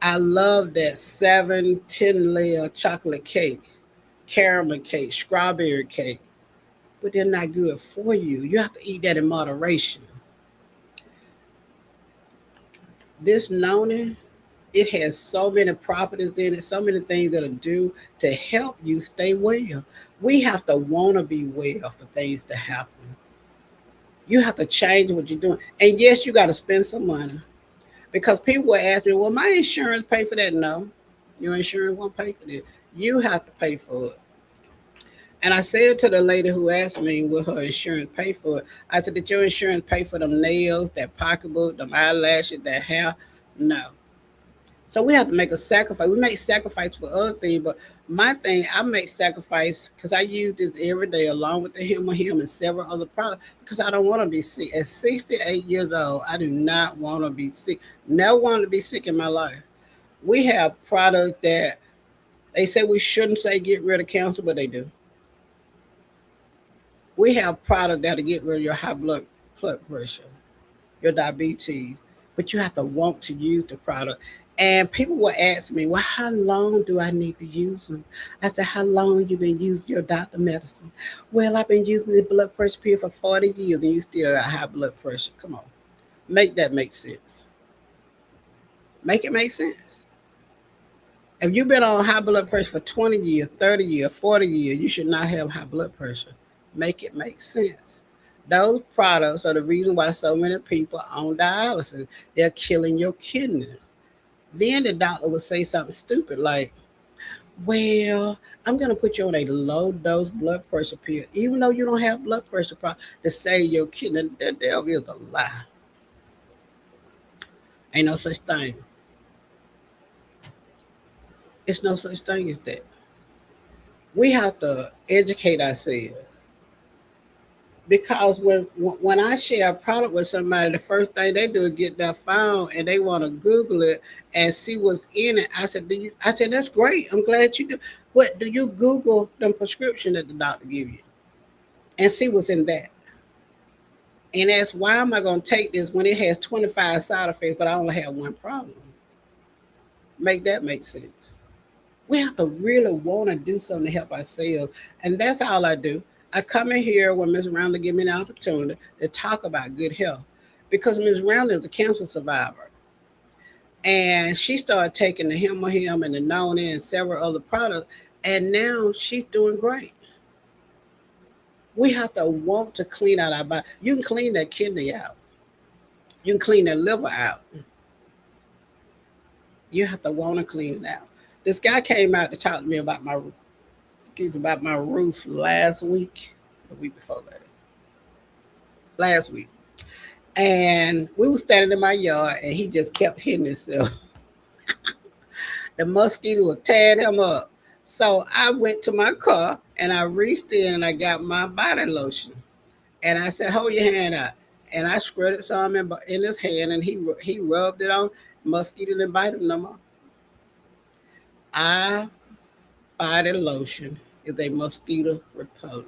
I love that 7, 10 layer chocolate cake, caramel cake, strawberry cake, but they're not good for you. You have to eat that in moderation. This noni, it has so many properties in it, so many things that'll do to help you stay well. We have to want to be well for things to happen. You have to change what you're doing. And yes, you got to spend some money because people will ask me, well, my insurance pay for that? No, your insurance won't pay for that. You have to pay for it. And I said to the lady who asked me, will her insurance pay for it? I said, did your insurance pay for them nails, that pocketbook, them eyelashes, that hair? No. So we have to make a sacrifice. We make sacrifice for other things, but my thing, I make sacrifice because I use this every day along with the Him and several other products because I don't want to be sick. At 68 years old, I do not want to be sick. Never want to be sick in my life. We have products that they say we shouldn't say get rid of cancer, but they do. We have products that'll get rid of your high blood pressure, your diabetes, but you have to want to use the product. And people will ask me, well, how long do I need to use them? I said, how long you been using your doctor medicine? Well, I've been using the blood pressure pill for 40 years and you still got high blood pressure. Come on, make that make sense. Make it make sense. If you've been on high blood pressure for 20 years, 30 years, 40 years, you should not have high blood pressure. Make it make sense. Those products are the reason why so many people are on dialysis. They're killing your kidneys. Then the doctor would say something stupid like, well, I'm going to put you on a low dose blood pressure pill, even though you don't have blood pressure problem, to save your kidney. That devil is a lie. Ain't no such thing. It's no such thing as that. We have to educate ourselves. Because when I share a product with somebody, the first thing they do is get their phone and they want to Google it and see what's in it. I said, I said, that's great. I'm glad you do. But do you Google the prescription that the doctor give you and see what's in that? And ask, why am I going to take this when it has 25 side effects, but I only have one problem? Make that make sense. We have to really want to do something to help ourselves. And that's all I do. I come in here when Ms. Randall give me an opportunity to talk about good health because Ms. Randall is a cancer survivor. And she started taking the Him and the Noni and several other products. And now she's doing great. We have to want to clean out our body. You can clean that kidney out. You can clean that liver out. You have to want to clean it out. This guy came out to talk to me about my roof last week, the week before that. Last week. And we were standing in my yard and he just kept hitting himself. The mosquito was tearing him up. So I went to my car and I reached in and I got my body lotion. And I said, hold your hand out. And I squirted some in his hand and he rubbed it on. Mosquito didn't bite him no more. Our body lotion is a mosquito repellent.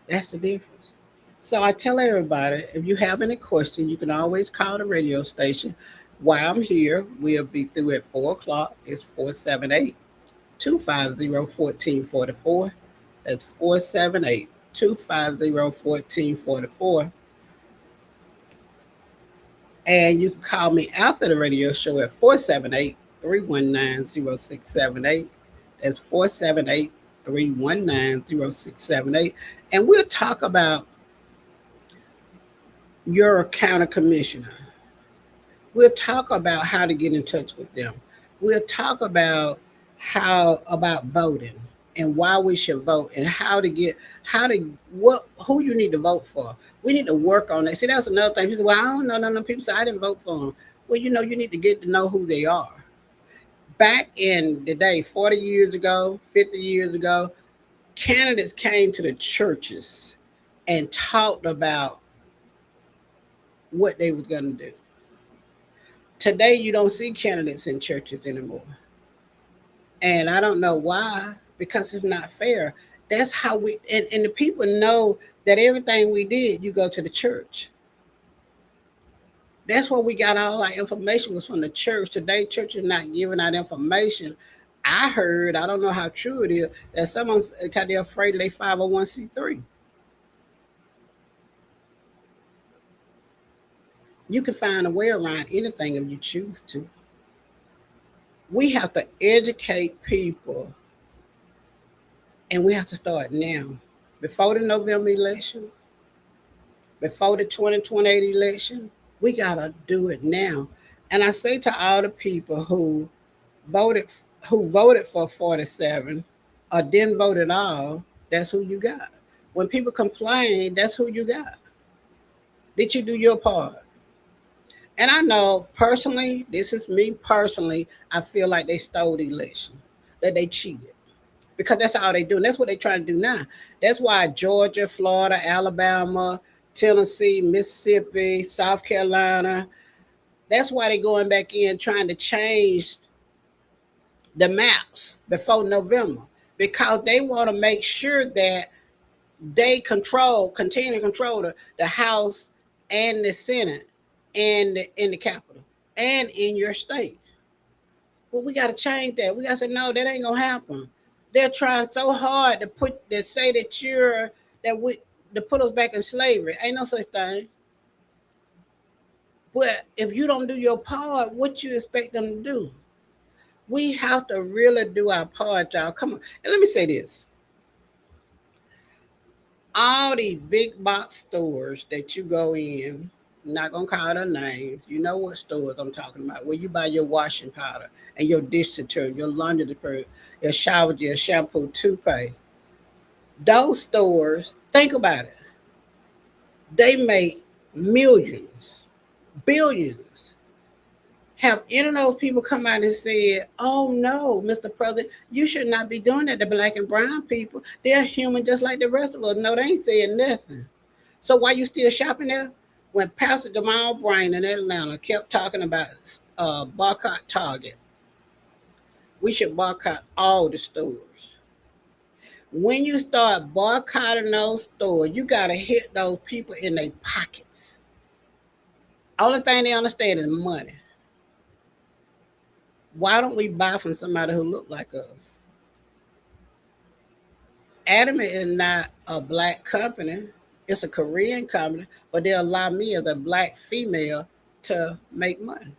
That's the difference. So I tell everybody, if you have any questions, you can always call the radio station. While I'm here, we'll be through at 4 o'clock. It's 478-250-1444. That's 478-250-1444. And you can call me after the radio show at 478-319-0678. That's 478-319-0678. And we'll talk about your county commissioner. We'll talk about how to get in touch with them. We'll talk about voting and why we should vote and who you need to vote for. We need to work on that. See, that's another thing. People say, well, I don't know. No. People say, I didn't vote for them. Well, you need to get to know who they are. Back in the day, 40 years ago, 50 years ago, candidates came to the churches and talked about what they was going to do. Today, you don't see candidates in churches anymore. And I don't know why, because it's not fair. That's how and the people know that everything we did, you go to the church. That's where we got all our information was from the church. Today, church is not giving out information. I heard, I don't know how true it is, that someone's kind of afraid of their 501c3. You can find a way around anything if you choose to. We have to educate people, and we have to start now. Before the November election, before the 2028 election, we got to do it now. And I say to all the people who voted for 47 or didn't vote at all, that's who you got. When people complain, that's who you got. Did you do your part? And I know personally, this is me personally, I feel like they stole the election, that they cheated. Because that's all they do. And that's what they're trying to do now. That's why Georgia, Florida, Alabama, Tennessee, Mississippi, South Carolina, that's why they're going back in trying to change the maps before November. Because they want to make sure that they continue to control the House and the Senate and in the Capitol and in your state. Well, we got to change that. We got to say, no, that ain't going to happen. They're trying so hard to say that to put us back in slavery. Ain't no such thing. But if you don't do your part, what you expect them to do? We have to really do our part, y'all. Come on. And let me say this. All these big box stores that you go in, I'm not going to call their names. You know what stores I'm talking about, where you buy your washing powder and your dish detergent, your laundry detergent, your shower gel, shampoo, toothpaste. Those stores, think about it. They make millions, billions. Have any of those people come out and said, oh no, Mr. President, you should not be doing that to black and brown people. They're human just like the rest of us. No, they ain't saying nothing. So why you still shopping there? When Pastor Jamal Brain in Atlanta kept talking about boycott Target, we should boycott all the stores. When you start boycotting those stores, you got to hit those people in their pockets. Only thing they understand is money. Why don't we buy from somebody who look like us? Adamant is not a black company. It's a Korean company, but they allow me as a black female to make money.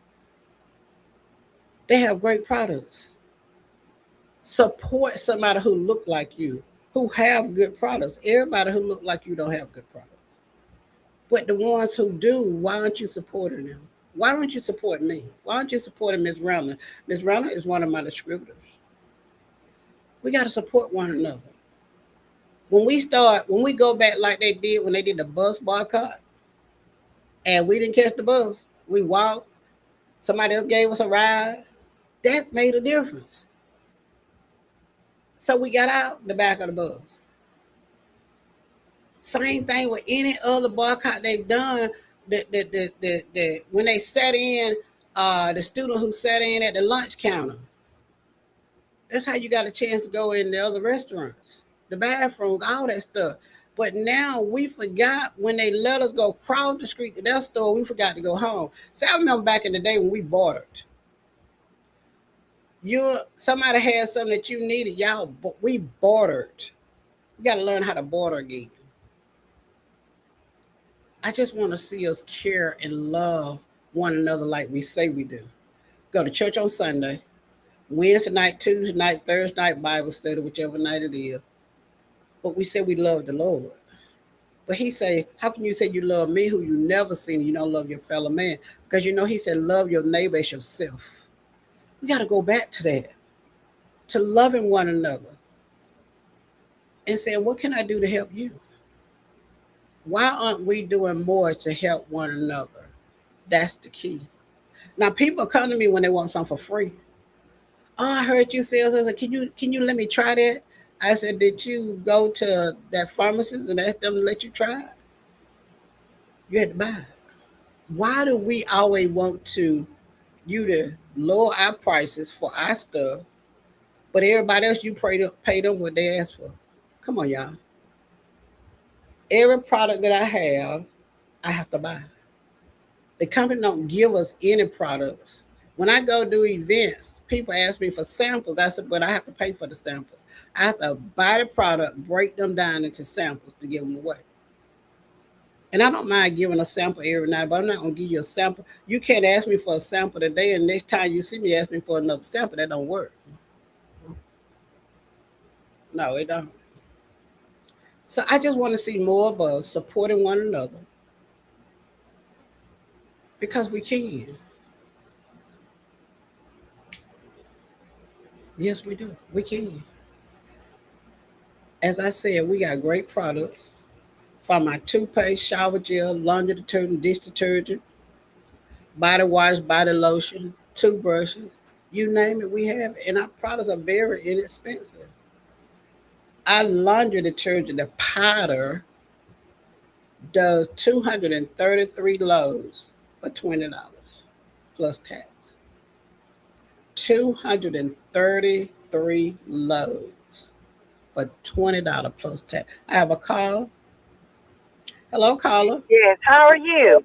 They have great products. Support somebody who look like you, who have good products. Everybody who look like you don't have good products. But the ones who do, why aren't you supporting them? Why don't you support me? Why aren't you supporting Ms. Randall? Ms. Randall is one of my distributors. We got to support one another. When we go back like they did when they did the bus boycott, and we didn't catch the bus, we walked, somebody else gave us a ride, that made a difference. So we got out the back of the bus. Same thing with any other boycott they've done. When they sat in, the student who sat in at the lunch counter, that's how you got a chance to go in the other restaurants, the bathrooms, all that stuff. But now we forgot when they let us go cross the street to that store, we forgot to go home. So I remember back in the day when we bartered. Somebody had something that you needed, we bartered. We got to learn how to barter again. I just want to see us care and love one another like we say we do. Go to church on Sunday, Wednesday night, Tuesday night, Thursday night Bible study, whichever night it is. But we say we love the Lord. But he say, how can you say you love me who you never seen and you don't love your fellow man? Because he said, love your neighbor as yourself. We got to go back to that, to loving one another and saying, what can I do to help you? Why aren't we doing more to help one another? That's the key. Now, people come to me when they want something for free. Oh, I heard you say, can you let me try that? I said, did you go to that pharmacist and ask them to let you try it? You had to buy it. Why do we always want you to lower our prices for our stuff, but everybody else you pay them what they ask for? Come on, y'all. Every product that I have to buy. The company don't give us any products. When I go do events, people ask me for samples. I said, but I have to pay for the samples. I have to buy the product, break them down into samples to give them away. And I don't mind giving a sample every night, but I'm not gonna give you a sample. You can't ask me for a sample today, and next time you see me ask me for another sample. That don't work. No, it don't. So I just want to see more of us supporting one another because we can. Yes, we do. We can. As I said, we got great products from my toothpaste, shower gel, laundry detergent, dish detergent, body wash, body lotion, toothbrushes, you name it, we have it. And our products are very inexpensive. Our laundry detergent, the powder, does 233 loads for $20 plus tax. 233 loads for $20 plus tax. I have a call. Hello, caller. Yes, how are you?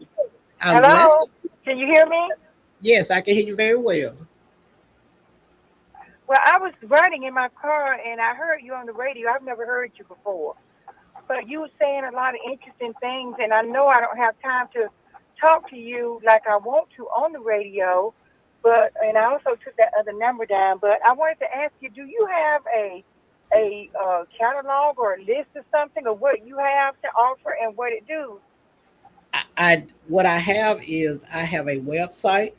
I'm Hello? blessed. Can you hear me? Yes, I can hear you very well. Well, I was riding in my car and I heard you on the radio. I've never heard you before. But you were saying a lot of interesting things, and I know I don't have time to talk to you like I want to on the radio, and I also took that other number down. But I wanted to ask you, do you have a catalog or a list or something of what you have to offer and what it do? What I have is I have a website,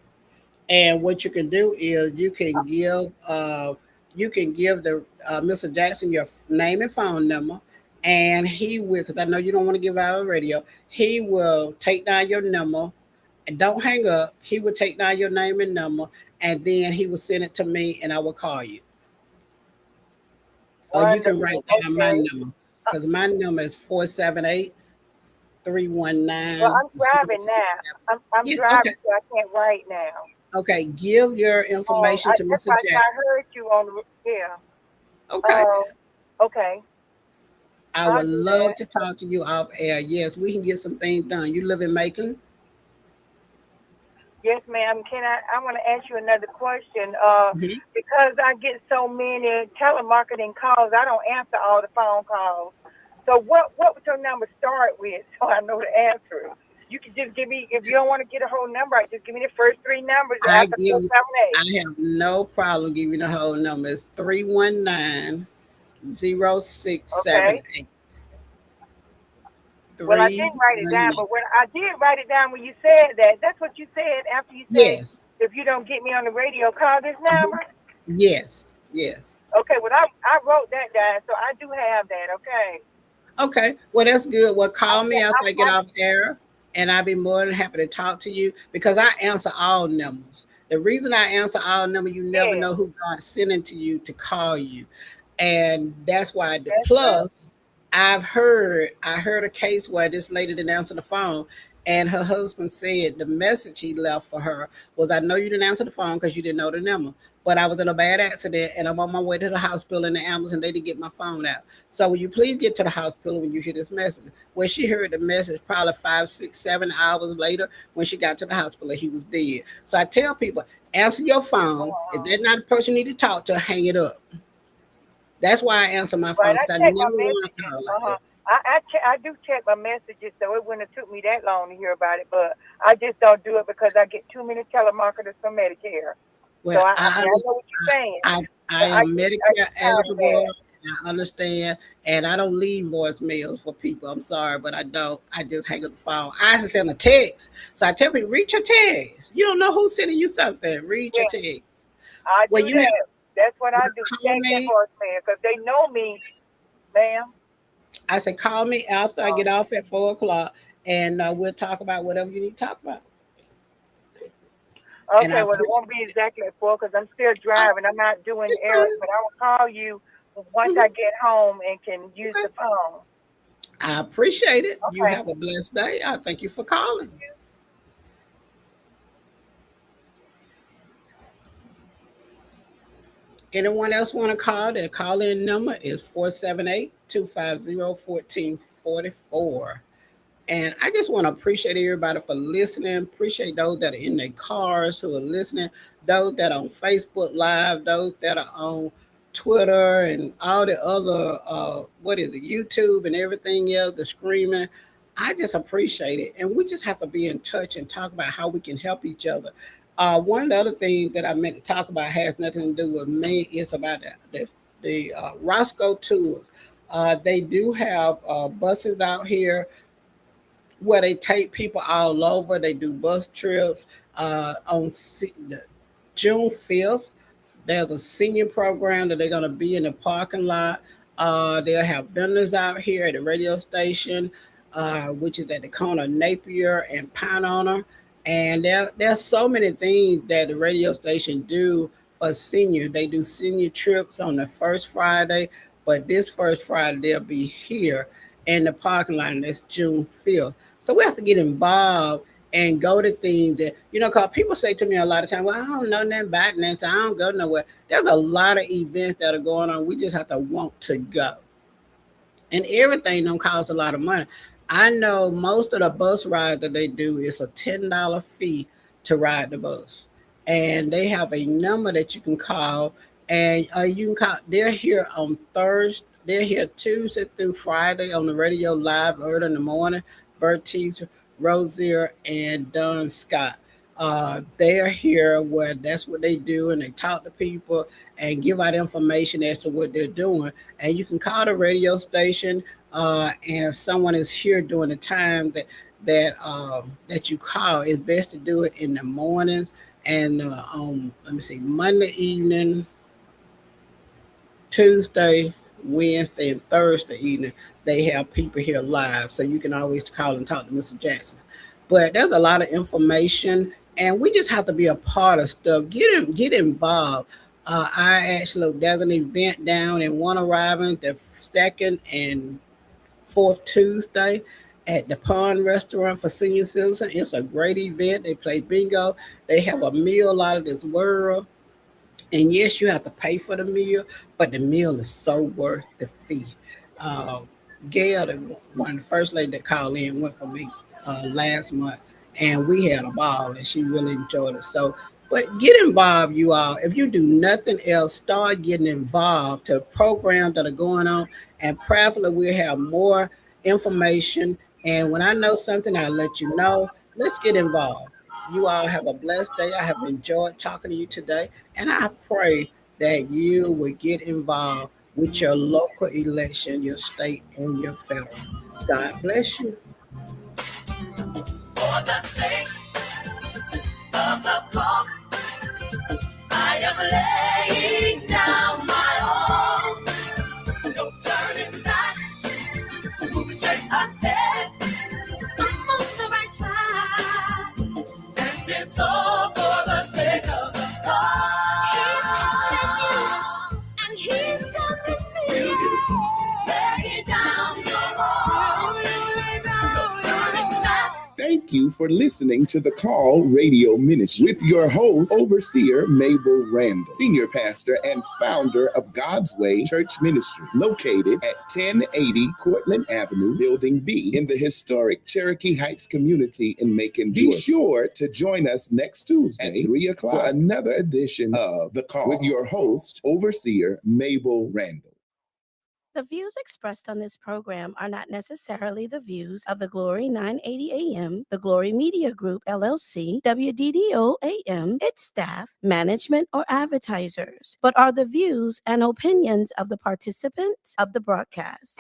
and what you can do is you can give the Mr. Jackson your name and phone number, and he will, because I know you don't want to give out on the radio. He will take down your number, and don't hang up. He will take down your name and number, and then he will send it to me, and I will call you. Or you can write down my number, because my number is 478-319. Well, I'm driving now. I'm driving, okay. so I can't write now. Okay, give your information to Mr. Jackson. I heard you on the Okay. Okay. I would love to talk to you off air. Yes, we can get some things done. You live in Macon? Yes, ma'am. I want to ask you another question. Because I get so many telemarketing calls, I don't answer all the phone calls. So what would your number start with so I know to answer it? You can just give me, if you don't want to get a whole number, just give me the first three numbers after 478. I have no problem giving the whole number. It's 319-0678. Well, I didn't write it down, but when I did write it down when you said that, that's what you said after you said, yes. If you don't get me on the radio, call this number? Yes. Okay, well, I wrote that down, so I do have that, okay. Okay, well, that's good. Well, call me after I get off air, and I'll be more than happy to talk to you, because I answer all numbers. The reason I answer all numbers, you never know who God's sending to you to call you. And that's why I do. Plus, I heard a case where this lady didn't answer the phone, and her husband said the message he left for her was, I know you didn't answer the phone because you didn't know the number, but I was in a bad accident and I'm on my way to the hospital in the ambulance and they didn't get my phone out. So will you please get to the hospital when you hear this message? Well, she heard the message probably 5, 6, 7 hours later. When she got to the hospital, he was dead. So I tell people, answer your phone. If they're not the person you need to talk to, hang it up. That's why I answer my phone, because I never want to call like that. I do check my messages, so it wouldn't have took me that long to hear about it, but I just don't do it because I get too many telemarketers from Medicare. Well, so I know what you're saying. I am Medicare eligible, and I understand, and I don't leave voicemails for people. I'm sorry, but I don't. I just hang up the phone. I have to send a text. So I tell people, read your text. You don't know who's sending you something. Read your text. I do that. That's what I do. Check that voicemail because they know me, ma'am. I said, call me after I get off at 4 o'clock, and we'll talk about whatever you need to talk about. Okay, well, it won't be exactly at 4 because I'm still driving. I'm not doing errands, but I will call you once I get home and can use the phone. I appreciate it. Okay. You have a blessed day. I thank you for calling. Anyone else want to call? Their call-in number is 478-250-1444. And I just want to appreciate everybody for listening. Appreciate those that are in their cars who are listening, those that are on Facebook Live, those that are on Twitter and all the other, YouTube and everything else, the screaming. I just appreciate it. And we just have to be in touch and talk about how we can help each other. One of the other things that I meant to talk about has nothing to do with me. It's about the Roscoe Tours. They do have buses out here where they take people all over. They do bus trips on June 5th. There's a senior program that they're going to be in the parking lot. They'll have vendors out here at the radio station, which is at the corner of Napier and Pine. And there's so many things that the radio station do for seniors. They do senior trips on the first Friday, but this first Friday they'll be here in the parking lot, and that's June 5th. So we have to get involved and go to things that, because people say to me a lot of times, well, I don't know nothing about that, so I don't go nowhere. There's a lot of events that are going on. We just have to want to go. And everything don't cost a lot of money. I know most of the bus rides that they do is a $10 fee to ride the bus. And they have a number that you can call, and you can call. They're here on Thursday. They're here Tuesday through Friday on the radio live early in the morning. Bertice, Rosier, and Don Scott. They're here where that's what they do, and they talk to people and give out information as to what they're doing. And you can call the radio station, and if someone is here during the time that you call, it's best to do it in the mornings and on Monday evening, Tuesday, Wednesday, and Thursday evening. They have people here live, so you can always call and talk to Mr. Jackson. But there's a lot of information, and we just have to be a part of stuff. Get involved. There's an event down in Warner Robin the 2nd and 4th Tuesday at the Pond Restaurant for senior citizens. It's a great event. They play bingo. They have a meal out of this world. And yes, you have to pay for the meal, but the meal is so worth the fee. Gail, one of the first lady that called in, went for me last month, and we had a ball, and she really enjoyed it. So, but get involved, you all. If you do nothing else, start getting involved to programs that are going on, and prayerfully we'll have more information. And when I know something, I'll let you know. Let's get involved. You all have a blessed day. I have enjoyed talking to you today, and I pray that you will get involved with your local election, your state, and your federal. God bless you. For the sake of the cause, I am laying down my all. No turning back, moving straight ahead. I'm on the right track, and it's all for the sake of the cause. He's calling you, and he's calling me. Lay down your all. No turning back. Thank you for listening to the Call Radio Ministry with your host, Overseer Mable Randall, Senior Pastor and founder of God's Way Church Ministry, located at 1080 Cortland Avenue, Building B, in the historic Cherokee Heights community in Macon, Georgia. Be sure to join us next Tuesday at 3 o'clock for another edition of The Call with your host, Overseer Mable Randall. The views expressed on this program are not necessarily the views of the Glory 980 AM, the Glory Media Group, LLC, WDDO AM, its staff, management, or advertisers, but are the views and opinions of the participants of the broadcast.